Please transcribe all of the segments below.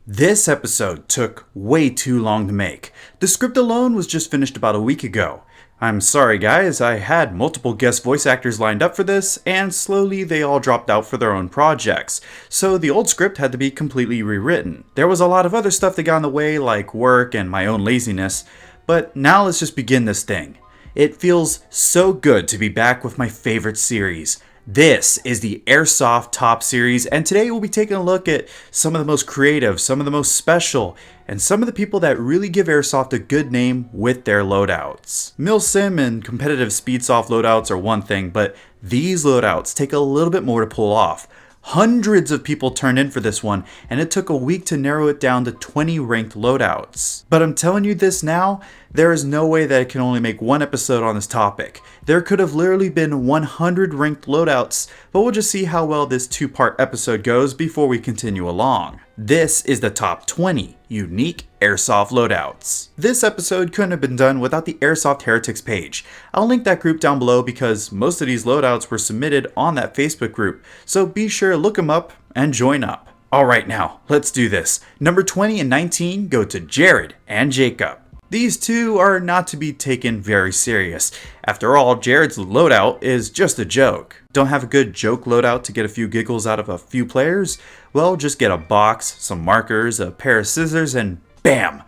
This episode took way too long to make. The script alone was just finished about a week ago. I'm sorry guys, I had multiple guest voice actors lined up for this, and slowly they all dropped out for their own projects, so the old script had to be completely rewritten. There was a lot of other stuff that got in the way, like work and my own laziness, but now let's just begin this thing. It feels so good to be back with my favorite series. This is the Airsoft Top Series, and today we'll be taking a look at some of the most creative, some of the most special, and some of the people that really give Airsoft a good name with their loadouts. Milsim and competitive speedsoft loadouts are one thing, but these loadouts take a little bit more to pull off. Hundreds of people turned in for this one, and it took a week to narrow it down to 20 ranked loadouts. But I'm telling you this now, there is no way that I can only make one episode on this topic. There could have literally been 100 ranked loadouts, but we'll just see how well this two-part episode goes before we continue along. This is the top 20 unique Airsoft loadouts. This episode couldn't have been done without the Airsoft Heretics page. I'll link that group down below because most of these loadouts were submitted on that Facebook group, so be sure to look them up and join up. Alright now, let's do this. Number 20 and 19 go to Jared and Jacob. These two are not to be taken very serious. After all, Jared's loadout is just a joke. Don't have a good joke loadout to get a few giggles out of a few players? Well, just get a box, some markers, a pair of scissors, and bam!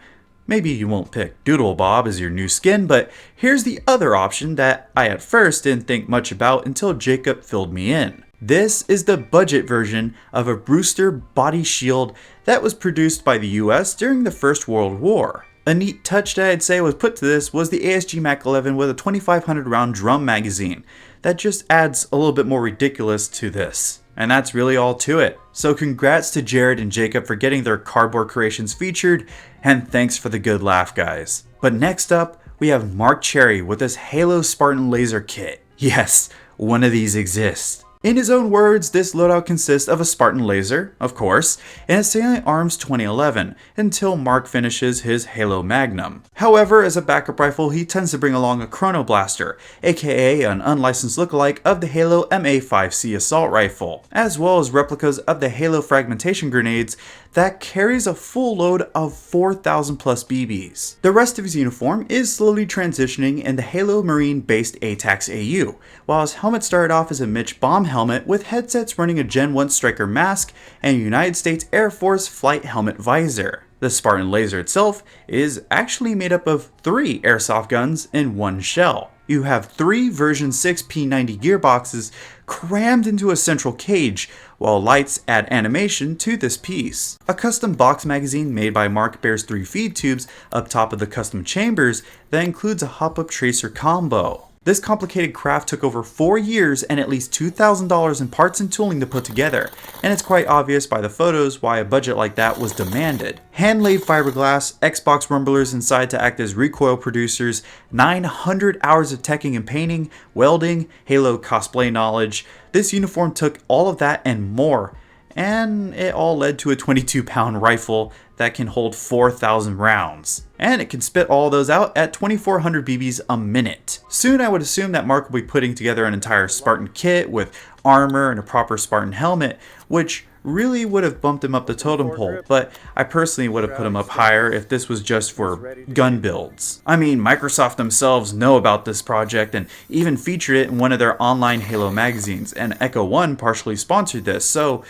Maybe you won't pick Doodle Bob as your new skin, but here's the other option that I at first didn't think much about until Jacob filled me in. This is the budget version of a Brewster body shield that was produced by the US during the First World War. A neat touch that I'd say was put to this was the ASG Mac 11 with a 2500 round drum magazine. That just adds a little bit more ridiculous to this. And that's really all to it. So congrats to Jared and Jacob for getting their cardboard creations featured, and thanks for the good laugh guys. But next up, we have Mark Cherry with his Halo Spartan laser kit. Yes, one of these exists. In his own words, this loadout consists of a Spartan laser, of course, and a Salient Arms 2011, until Mark finishes his Halo Magnum. However, as a backup rifle, he tends to bring along a Chrono Blaster, aka an unlicensed lookalike of the Halo MA5C assault rifle, as well as replicas of the Halo fragmentation grenades that carries a full load of 4,000 plus BBs. The rest of his uniform is slowly transitioning in the Halo Marine based ATAX AU, while his helmet started off as a Mitch bomb helmet with headsets running a Gen 1 Striker mask and a United States Air Force flight helmet visor. The Spartan laser itself is actually made up of 3 airsoft guns in one shell. You have 3 version 6 P90 gearboxes crammed into a central cage, while lights add animation to this piece. A custom box magazine made by Mark bears 3 feed tubes up top of the custom chambers that includes a hop-up tracer combo. This complicated craft took over 4 years and at least $2,000 in parts and tooling to put together, and it's quite obvious by the photos why a budget like that was demanded. Hand-laid fiberglass, Xbox rumblers inside to act as recoil producers, 900 hours of teching and painting, welding, Halo cosplay knowledge. This uniform took all of that and more, and it all led to a 22-pound rifle that can hold 4,000 rounds. And it can spit all those out at 2,400 BBs a minute. Soon I would assume that Mark will be putting together an entire Spartan kit with armor and a proper Spartan helmet, which really would have bumped him up the totem pole, but I personally would have put him up higher if this was just for gun builds. I mean, Microsoft themselves know about this project and even featured it in one of their online Halo magazines, and Echo One partially sponsored this, so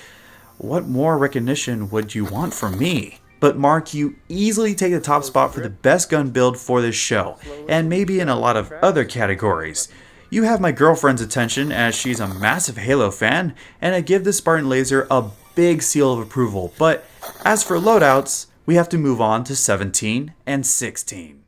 what more recognition would you want from me? But Mark, you easily take the top spot for the best gun build for this show, and maybe in a lot of other categories. You have my girlfriend's attention as she's a massive Halo fan, and I give the Spartan laser a big seal of approval, but as for loadouts, we have to move on to 17 and 16.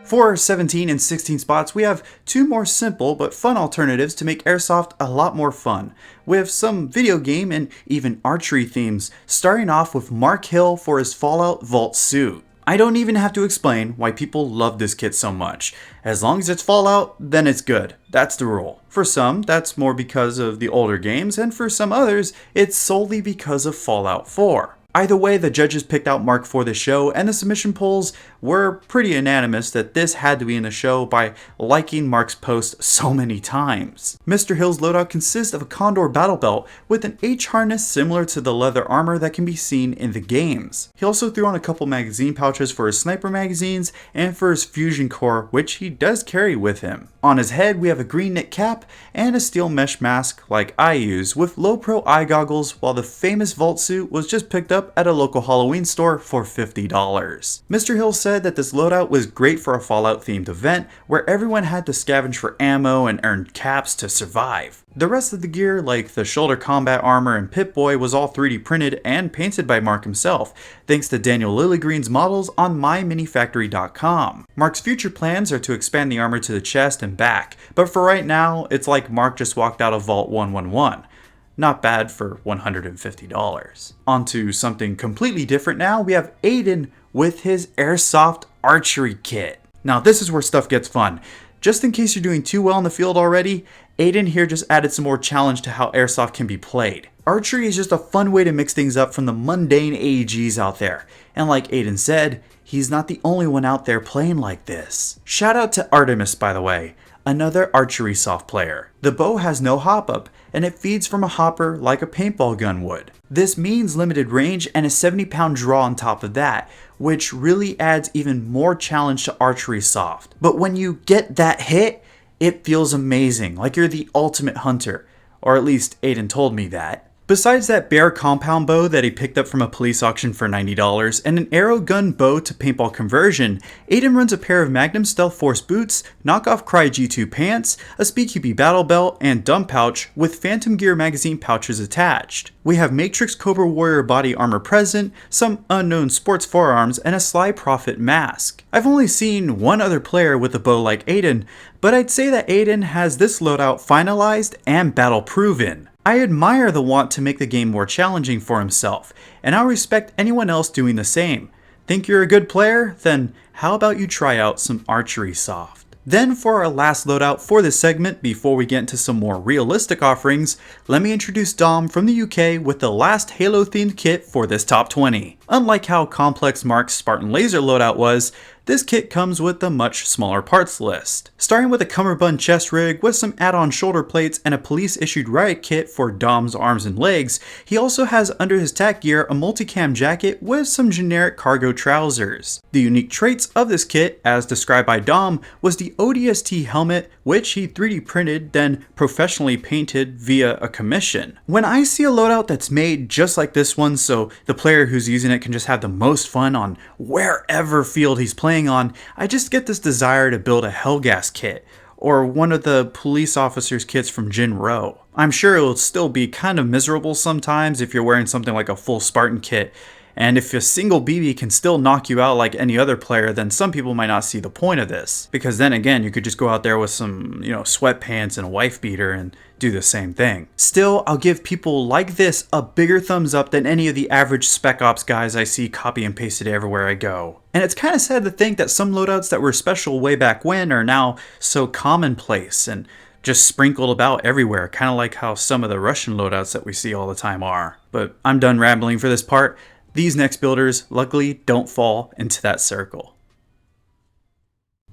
For our 17 and 16 spots, we have 2 more simple but fun alternatives to make Airsoft a lot more fun, with some video game and even archery themes, starting off with Mark Hill for his Fallout Vault suit. I don't even have to explain why people love this kit so much. As long as it's Fallout, then it's good. That's the rule. For some, that's more because of the older games, and for some others, it's solely because of Fallout 4. Either way, the judges picked out Mark for the show, and the submission polls were pretty unanimous that this had to be in the show by liking Mark's post so many times. Mr. Hill's loadout consists of a Condor battle belt with an H harness similar to the leather armor that can be seen in the games. He also threw on a couple magazine pouches for his sniper magazines and for his fusion core, which he does carry with him. On his head, we have a green knit cap and a steel mesh mask like I use with low pro eye goggles, while the famous vault suit was just picked up at a local Halloween store for $50. Mr. Hill said that this loadout was great for a Fallout themed event where everyone had to scavenge for ammo and earn caps to survive. The rest of the gear, like the shoulder combat armor and Pip-Boy, was all 3D printed and painted by Mark himself, thanks to Daniel Lilligreen's models on myminifactory.com. Mark's future plans are to expand the armor to the chest and back, but for right now, it's like Mark just walked out of Vault 111. Not bad for $150. On to something completely different now, we have Aiden with his Airsoft archery kit. Now this is where stuff gets fun. Just in case you're doing too well in the field already, Aiden here just added some more challenge to how Airsoft can be played. Archery is just a fun way to mix things up from the mundane AEGs out there. And like Aiden said, he's not the only one out there playing like this. Shout out to Artemis, by the way, another archery soft player. The bow has no hop-up, and it feeds from a hopper like a paintball gun would. This means limited range and a 70-pound draw on top of that, which really adds even more challenge to archery soft. But when you get that hit, it feels amazing, like you're the ultimate hunter. Or at least Aiden told me that. Besides that bare compound bow that he picked up from a police auction for $90 and an arrow gun bow to paintball conversion, Aiden runs a pair of Magnum Stealth Force boots, knockoff Cry G2 pants, a SpeedQB battle belt, and dump pouch with Phantom Gear magazine pouches attached. We have Matrix Cobra Warrior body armor present, some unknown sports forearms, and a Sly Prophet mask. I've only seen one other player with a bow like Aiden, but I'd say that Aiden has this loadout finalized and battle proven. I admire the want to make the game more challenging for himself, and I respect anyone else doing the same. Think you're a good player? Then how about you try out some archery soft? Then for our last loadout for this segment, before we get into some more realistic offerings, let me introduce Dom from the UK with the last Halo themed kit for this top 20. Unlike how complex Mark's Spartan laser loadout was, this kit comes with a much smaller parts list. Starting with a cummerbund chest rig with some add-on shoulder plates and a police-issued riot kit for Dom's arms and legs, he also has under his tack gear a multicam jacket with some generic cargo trousers. The unique traits of this kit, as described by Dom, was the ODST helmet, which he 3D printed, then professionally painted via a commission. When I see a loadout that's made just like this one, so the player who's using it can just have the most fun on wherever field he's playing on, I just get this desire to build a Hellgas kit, or one of the police officers' kits from Jin Row. I'm sure it'll still be kind of miserable sometimes if you're wearing something like a full Spartan kit, and if a single BB can still knock you out like any other player, then some people might not see the point of this. Because then again, you could just go out there with some, sweatpants and a wife beater and do the same thing. Still, I'll give people like this a bigger thumbs up than any of the average Spec Ops guys I see copy and pasted everywhere I go. And it's kind of sad to think that some loadouts that were special way back when are now so commonplace and just sprinkled about everywhere, kind of like how some of the Russian loadouts that we see all the time are. But I'm done rambling for this part. These next builders, luckily, don't fall into that circle.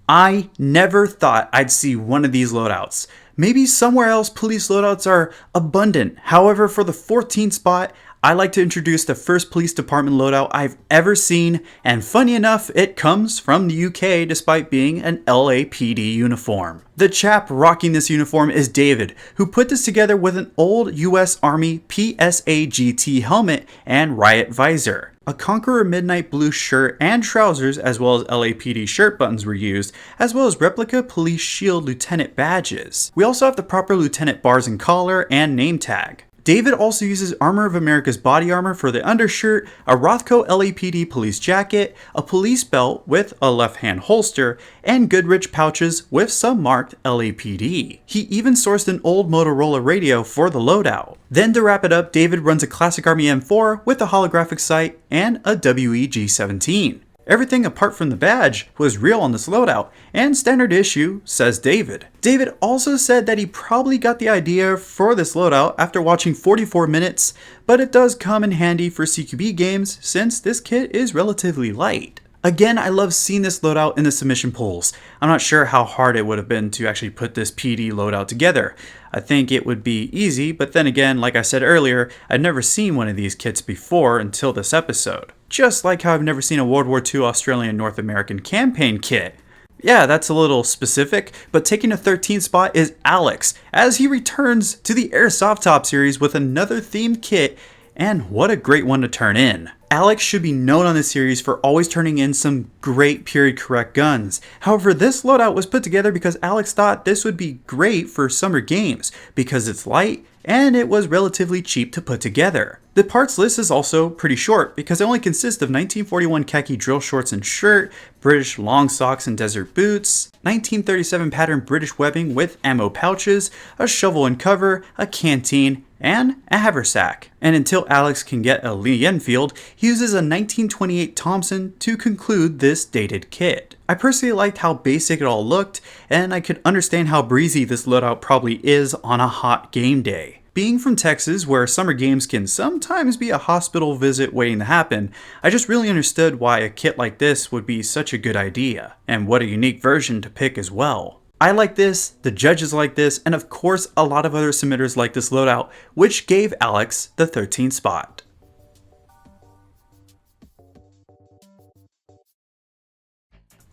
I never thought I'd see one of these loadouts. Maybe somewhere else police loadouts are abundant. However, for the 14th spot, I like to introduce the first police department loadout I've ever seen, and funny enough, it comes from the UK despite being an LAPD uniform. The chap rocking this uniform is David, who put this together with an old US Army PSAGT helmet and riot visor. A Conqueror Midnight Blue shirt and trousers, as well as LAPD shirt buttons were used, as well as replica police shield lieutenant badges. We also have the proper lieutenant bars and collar and name tag. David also uses Armour of America's body armor for the undershirt, a Rothko LAPD police jacket, a police belt with a left-hand holster, and Goodrich pouches with some marked LAPD. He even sourced an old Motorola radio for the loadout. Then to wrap it up, David runs a classic Army M4 with a holographic sight and a WEG-17. Everything apart from the badge was real on this loadout, and standard issue, says David. David also said that he probably got the idea for this loadout after watching 44 minutes, but it does come in handy for CQB games since this kit is relatively light. Again, I love seeing this loadout in the submission polls. I'm not sure how hard it would have been to actually put this PD loadout together. I think it would be easy, but then again, like I said earlier, I'd never seen one of these kits before until this episode. Just like how I've never seen a World War II Australian North American campaign kit. Yeah, that's a little specific, but taking a 13th spot is Alex, as he returns to the Airsoft Top series with another themed kit, and what a great one to turn in. Alex should be known on this series for always turning in some great period correct guns. However, this loadout was put together because Alex thought this would be great for summer games because it's light and it was relatively cheap to put together. The parts list is also pretty short because it only consists of 1941 khaki drill shorts and shirt, British long socks and desert boots, 1937 pattern British webbing with ammo pouches, a shovel and cover, a canteen, and a haversack. And until Alex can get a Lee Enfield, he uses a 1928 Thompson to conclude this dated kit. I personally liked how basic it all looked, and I could understand how breezy this loadout probably is on a hot game day. Being from Texas, where summer games can sometimes be a hospital visit waiting to happen, I just really understood why a kit like this would be such a good idea, and what a unique version to pick as well. I like this, the judges like this, and of course a lot of other submitters like this loadout, which gave Alex the 13th spot.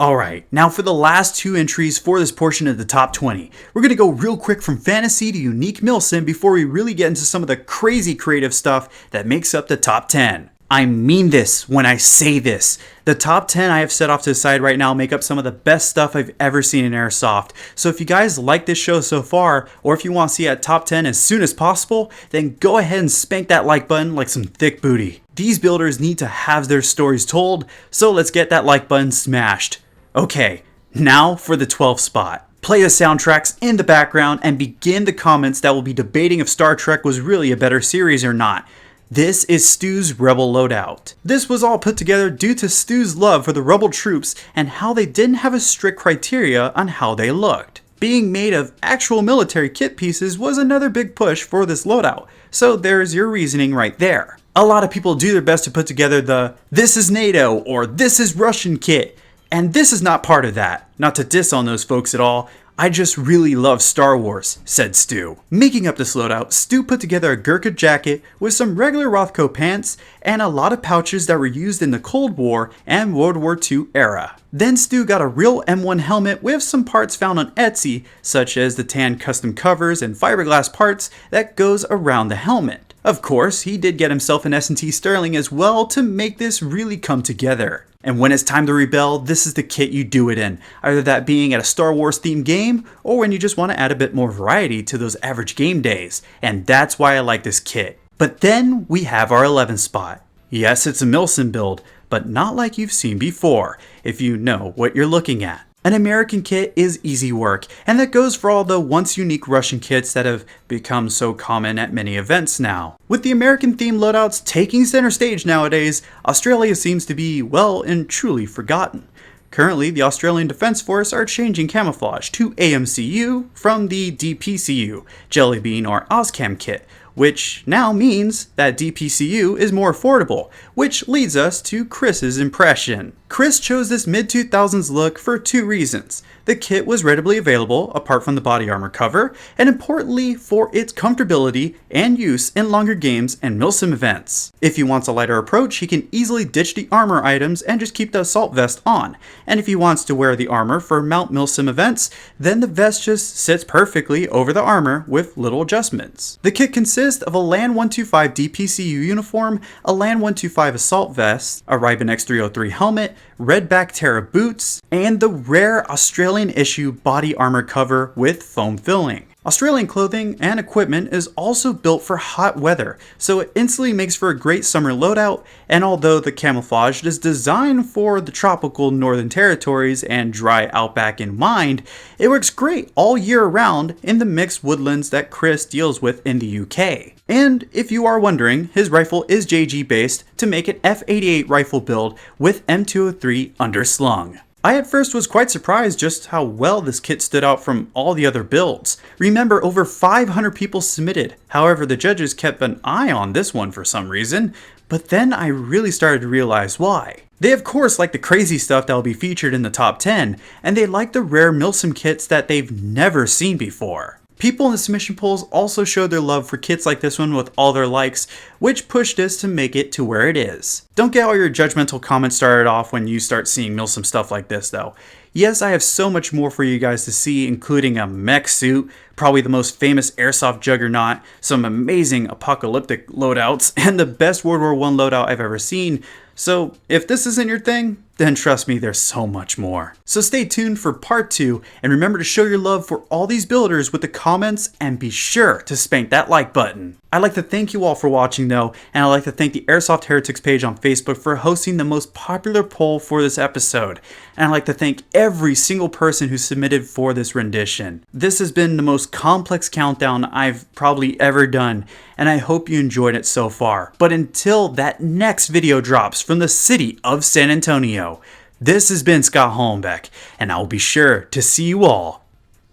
Alright, now for the last two entries for this portion of the top 20. We're going to go real quick from fantasy to unique milsim before we really get into some of the crazy creative stuff that makes up the top 10. I mean this when I say this. The top 10 I have set off to the side right now make up some of the best stuff I've ever seen in Airsoft. So if you guys like this show so far, or if you want to see a top 10 as soon as possible, then go ahead and spank that like button like some thick booty. These builders need to have their stories told, so let's get that like button smashed. Okay, now for the 12th spot. Play the soundtracks in the background and begin the comments that will be debating if Star Trek was really a better series or not. This is Stu's Rebel Loadout. This was all put together due to Stu's love for the Rebel troops and how they didn't have a strict criteria on how they looked. Being made of actual military kit pieces was another big push for this loadout, so there's your reasoning right there. A lot of people do their best to put together the "this is NATO" or "this is Russian" kit, and this is not part of that. Not to diss on those folks at all, I just really love Star Wars, said Stu. Making up this loadout, Stu put together a Gurkha jacket with some regular Rothko pants and a lot of pouches that were used in the Cold War and World War II era. Then Stu got a real M1 helmet with some parts found on Etsy, such as the tan custom covers and fiberglass parts that goes around the helmet. Of course, he did get himself an S&T Sterling as well to make this really come together. And when it's time to rebel, this is the kit you do it in, either that being at a Star Wars themed game, or when you just want to add a bit more variety to those average game days, and that's why I like this kit. But then we have our 11th spot. Yes, it's a milsim build, but not like you've seen before, if you know what you're looking at. An American kit is easy work, and that goes for all the once unique Russian kits that have become so common at many events now. With the American themed loadouts taking center stage nowadays, Australia seems to be well and truly forgotten. Currently, the Australian Defence Force are changing camouflage to AMCU from the DPCU, Jellybean or Ozcam kit, which now means that DPCU is more affordable, which leads us to Chris's impression. Chris chose this mid-2000s look for two reasons. The kit was readily available apart from the body armor cover, and importantly for its comfortability and use in longer games and milsim events. If he wants a lighter approach, he can easily ditch the armor items and just keep the assault vest on, and if he wants to wear the armor for mount milsim events, then the vest just sits perfectly over the armor with little adjustments. The kit consists of a LAN 125 DPCU uniform, a LAN 125 assault vest, a Riben X303 helmet, red Bactera boots, and the rare Australian issue body armor cover with foam filling. Australian clothing and equipment is also built for hot weather, so it instantly makes for a great summer loadout, and although the camouflage is designed for the tropical northern territories and dry outback in mind, it works great all year round in the mixed woodlands that Chris deals with in the UK. And if you are wondering, his rifle is JG based to make an F88 rifle build with M203 underslung. I at first was quite surprised just how well this kit stood out from all the other builds. Remember, over 500 people submitted, however the judges kept an eye on this one for some reason, but then I really started to realize why. They of course like the crazy stuff that will be featured in the top 10, and they like the rare Milsim kits that they've never seen before. People in the submission polls also showed their love for kits like this one with all their likes, which pushed this to make it to where it is. Don't get all your judgmental comments started off when you start seeing Milsim stuff like this though. Yes, I have so much more for you guys to see, including a mech suit, probably the most famous airsoft juggernaut, some amazing apocalyptic loadouts, and the best World War I loadout I've ever seen. So if this isn't your thing, then trust me, there's so much more. So stay tuned for part 2, and remember to show your love for all these builders with the comments, and be sure to spank that like button. I'd like to thank you all for watching though, and I'd like to thank the Airsoft Heretics page on Facebook for hosting the most popular poll for this episode. And I'd like to thank every single person who submitted for this rendition. This has been the most complex countdown I've probably ever done, and I hope you enjoyed it so far. But until that next video drops from the city of San Antonio, this has been Scott Hollenbeck, and I'll be sure to see you all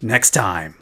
next time.